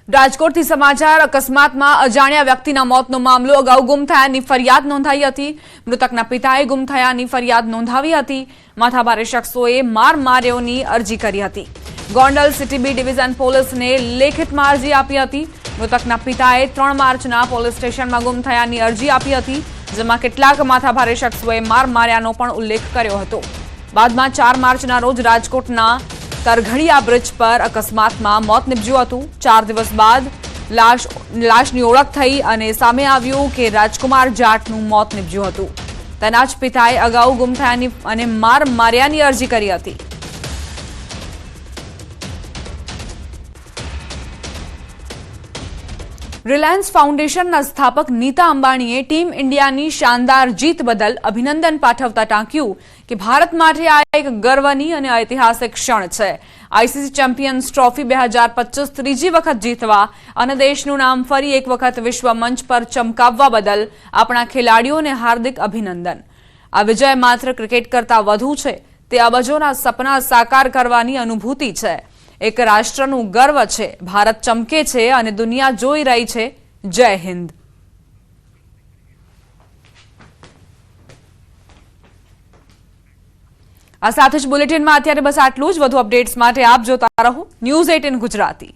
રાજકોટથી સમાચાર અકસ્માતમાં અજાણ્યા વ્યક્તિના મોતનો મામલો અગાઉ ગુમ થયાની ફરિયાદ નોંધાઈ હતી। મૃતકના પિતાએ ગુમ થયાની ફરિયાદ નોંધાવી હતી। માથાભારે શખ્સોએ માર માર્યોની અરજી કરી હતી। ગોંડલ સિટી બી ડિવિઝન પોલીસને લેખિતમાં અરજી આપી હતી। મૃતકના પિતાએ 3 માર્ચના પોલીસ સ્ટેશનમાં ગુમ થયાની અરજી આપી હતી, જેમાં કેટલાક માથાભારે શખ્સોએ માર માર્યાનો પણ ઉલ્લેખ કર્યો હતો। બાદમાં 4 માર્ચના રોજ રાજકોટના તરઘડિયા બ્રિજ પર અકસ્માતમાં મોત નીપજ્યું હતું। 4 દિવસ બાદ લાશની ઓળખ થઈ અને સામે આવ્યું કે રાજકુમાર જાટનું મોત નીપજ્યું હતું। તેના જ પિતાએ અગાઉ ગુમ થયાની અને માર માર્યાની અરજી કરી હતી। રિલાયન્સ ફાઉન્ડેશનના સ્થાપક નીતા અંબાણીએ ટીમ ઇન્ડિયાની શાનદાર જીત બદલ અભિનંદન પાઠવતા ટાંક્યું કે ભારત માટે આ એક ગર્વની અને ઐતિહાસિક ક્ષણ છે। આઈસીસી ચેમ્પિયન્સ ટ્રોફી 2025 ત્રીજી વખત જીતવા અને દેશનું નામ ફરી એક વખત વિશ્વ મંચ પર ચમકાવવા બદલ આપણા ખેલાડીઓને હાર્દિક અભિનંદન। આ વિજય માત્ર ક્રિકેટ કરતાં વધુ છે, તે અબજોના સપના સાકાર કરવાની અનુભૂતિ છે। એક રાષ્ટ્રનું ગર્વ છે, ભારત ચમકે છે અને દુનિયા જોઈ રહી છે। જય હિન્દ। આ સાથે જ બુલેટિનમાં અત્યારે બસ આટલું જ। વધુ અપડેટ્સ માટે આપ જોતા રહો News 18 ગુજરાતી।